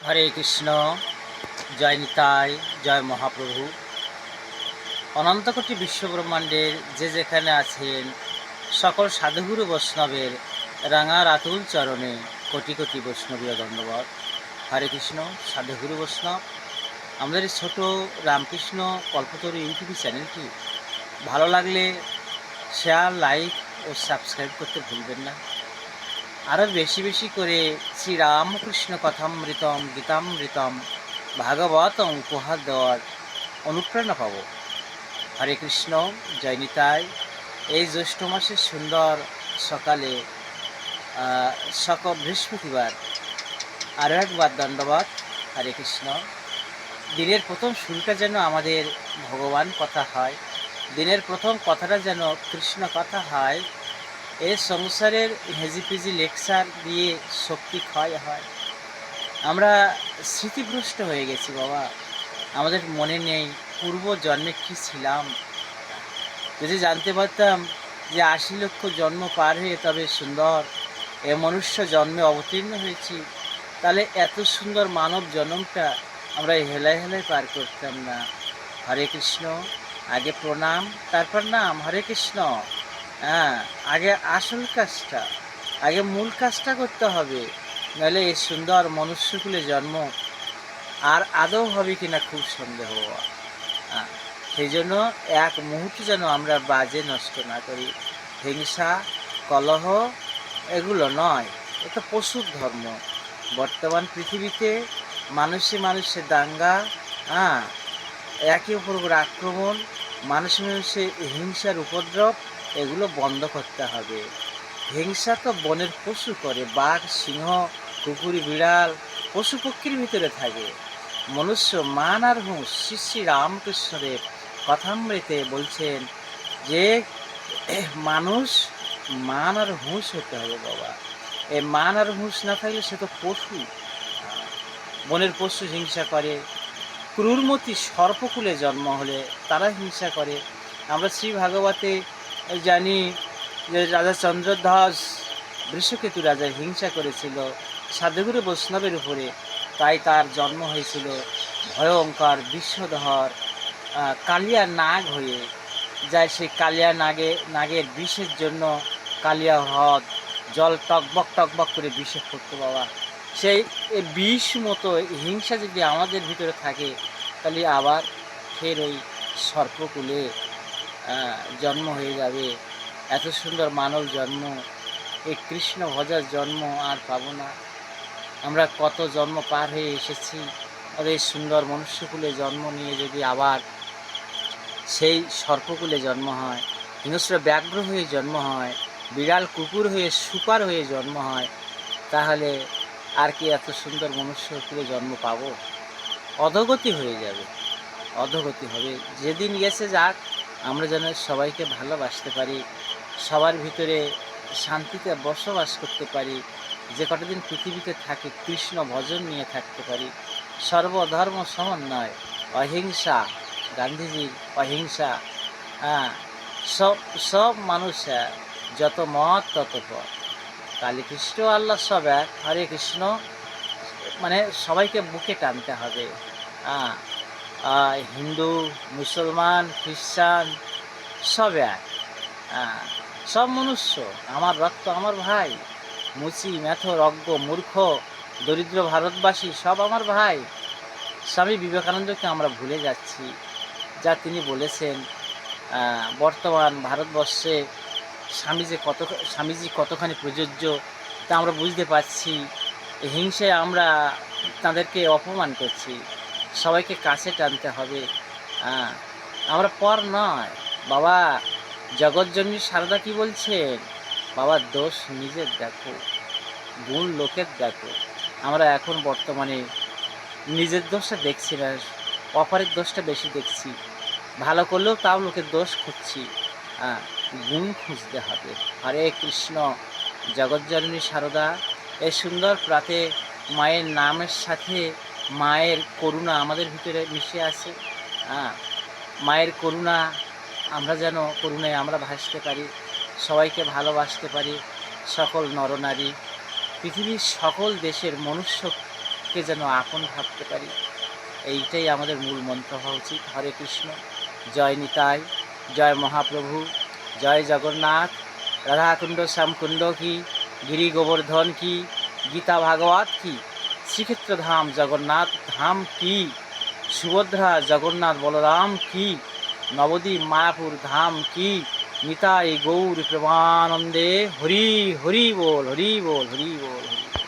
হরে কৃষ্ণ, জয় নিতাই, জয় মহাপ্রভু। অনন্তকোটি বিশ্বব্রহ্মাণ্ডের যে যেখানে আছেন সকল সাধুগুরু বৈষ্ণবের রাঙা রাতুল চরণে কোটি কোটি বৈষ্ণবীয় দণ্ডবত। হরে কৃষ্ণ। সাধুগুরু বৈষ্ণব, আমাদের এই ছোট রামকৃষ্ণ কল্পতরু ইউটিউব চ্যানেলটি ভালো লাগলে শেয়ার, লাইক ও সাবস্ক্রাইব করতে ভুলবেন না। আরও বেশি বেশি করে শ্রীরামকৃষ্ণ কথামৃতম, গীতামৃতম, ভাগবতম উপহার দেওয়ার অনুপ্রেরণা পাব। হরে কৃষ্ণ, জয় নিতাই। এই জ্যৈষ্ঠ মাসের সুন্দর সকালে বৃহস্পতিবার আরও একবার দণ্ডবাদ। হরে কৃষ্ণ। দিনের প্রথম শুরুটা যেন আমাদের ভগবান কথা হয়, দিনের প্রথম কথাটা যেন কৃষ্ণ কথা হয়। এই সংসারের হেজিপিজি লেকচার দিয়ে শক্তি ক্ষয় হয়। আমরা স্মৃতিভ্রষ্ট হয়ে গেছি বাবা, আমাদের মনে নেই পূর্ব জন্মে কী ছিলাম। যদি জানতে পারতাম যে ৮০ লক্ষ জন্ম পার হয়ে তবে সুন্দর এ মনুষ্য জন্মে অবতীর্ণ হয়েছি, তাহলে এত সুন্দর মানব জন্মটা আমরা হেলায় হেলায় পার করতাম না। হরে কৃষ্ণ। আগে প্রণাম, তারপর নাম। হরে কৃষ্ণ। হ্যাঁ, আগে আসল কাজটা, আগে মূল কাজটা করতে হবে, নাহলে এই সুন্দর মনুষ্যকুলে জন্ম আর আদৌ হবে কিনা খুব সন্দেহ। হ্যাঁ, সেই জন্য এক মুহূর্ত যেন আমরা বাজে নষ্ট না করি। হিংসা, কলহ এগুলো নয়, এটা পশুর ধর্ম। বর্তমান পৃথিবীতে মানুষে মানুষের দাঙ্গা, হ্যাঁ, একে অপর উপর আক্রমণ, মানুষে মানুষে হিংসার উপদ্রব, এগুলো বন্ধ করতে হবে। হিংসা তো বনের পশু করে, বাঘ, সিংহ, কুকুর, বিড়াল পশু পক্ষীর ভিতরে থাকে। মনুষ্য মান আর হুঁশ। শ্রী শ্রী রামকৃষ্ণদেব কথামৃতে বলছেন যে মানুষ মান আর হুঁশ হতে হবে বাবা। এই মান আর হুঁশ না থাকলে সে তো পশু। বনের পশু হিংসা করে, ক্রূরমতি সর্পকুলে জন্ম হলে তারা হিংসা করে। আমরা শ্রী ভাগবতে জানি যে রাজা চন্দ্রধ্বজ বৃষকেতু রাজা হিংসা করেছিল সাধুগুরু বৈষ্ণবের উপরে, তাই তার জন্ম হয়েছিল ভয়ঙ্কর বিষধর কালিয়া নাগ হয়ে যায়। সেই কালিয়া নাগের বিষের জন্য কালিয়া হ্রদ জল টকবক টকবক করে বিষে পড়তো বাবা। সেই বিষ মতো হিংসা যদি আমাদের ভিতরে থাকে, তাহলে আবার ফের ওই সর্পকুলে জন্ম হয়ে যাবে। এত সুন্দর মানব জন্ম, এই কৃষ্ণ ভজার জন্ম আর পাবো না। আমরা কত জন্ম পার হয়ে এসেছি, আর এই সুন্দর মনুষ্যকুলে জন্ম নিয়ে যদি আবার সেই সর্পকুলে জন্ম হয়, হিংস্র ব্যাঘ্র হয়ে জন্ম হয়, বিড়াল কুকুর হয়ে সুপার হয়ে জন্ম হয়, তাহলে আর কি এত সুন্দর মনুষ্যকুলে জন্ম পাবো? অধোগতি হয়ে যাবে, অধোগতি হবে। যেদিন গেছে যাক, আমরা যেন সবাইকে ভালোবাসতে পারি, সবার ভিতরে শান্তিতে বসবাস করতে পারি, যে কটা দিন পৃথিবীতে থাকি কৃষ্ণ ভজন নিয়ে থাকতে পারি। সর্বধর্ম সমন্বয়, অহিংসা, গান্ধীজির অহিংসা। হ্যাঁ, সব সব মানুষ যত মত তত পথ। কালীকৃষ্ণ আল্লাহ সব এক। হরে কৃষ্ণ মানে সবাইকে বুকে টানতে হবে। হ্যাঁ, হিন্দু, মুসলমান, খ্রিস্টান সব এক। হ্যাঁ, সব মনুষ্য, আমার রক্ত আমার ভাই। মুচি, মেথর, অজ্ঞ, মূর্খ, দরিদ্র ভারতবাসী সব আমার ভাই। স্বামী বিবেকানন্দকে আমরা ভুলে যাচ্ছি, যা তিনি বলেছেন। বর্তমান ভারতবর্ষে স্বামীজি কতখানি প্রযোজ্য তা আমরা বুঝতে পারছি। হিংসায় আমরা তাদেরকে অপমান করছি। সবাইকে কাছে টানতে হবে। আমরা পর নয় বাবা। জগৎজননী সারদা কি বলছেন? বাবা, দোষ নিজের দেখো, গুণ লোকের দেখো। আমরা এখন বর্তমানে নিজের দোষটা দেখছি না, অপরের দোষটা বেশি দেখছি। ভালো করলেও তাও লোকের দোষ খুঁজছি। গুণ খুঁজতে হবে। হরে কৃষ্ণ। জগৎজননী সারদা এই সুন্দর প্রাতে মায়ের নামের সাথে মায়ের করুণা আমাদের ভিতরে মিশে আছে। মায়ের করুণা, আমরা যেন করুণায় আমরা ভাসতে পারি, সবাইকে ভালোবাসতে পারি। সকল নরনারী, পৃথিবীর সকল দেশের মনুষ্য প্রত্যেককে যেন আপন ভাবতে পারি। এইটাই আমাদের মূল মন্ত্র হওয়া উচিত। হরে কৃষ্ণ, জয় নিতাই, জয় মহাপ্রভু, জয় জগন্নাথ, রাধাকুণ্ড শ্যামকুণ্ড কি, গিরি গোবর্ধন কি, গীতা ভাগবত কি, শ্রীক্ষেত্র ধাম জগন্নাথ ধাম কি, সুভদ্রা জগন্নাথ বলরাম কি, নবদ্বীপ মায়াপুর ধাম কি, নিতাই গৌর প্রেমানন্দে হরি হরি বল, হরি বল, হরি বল, হরি বল।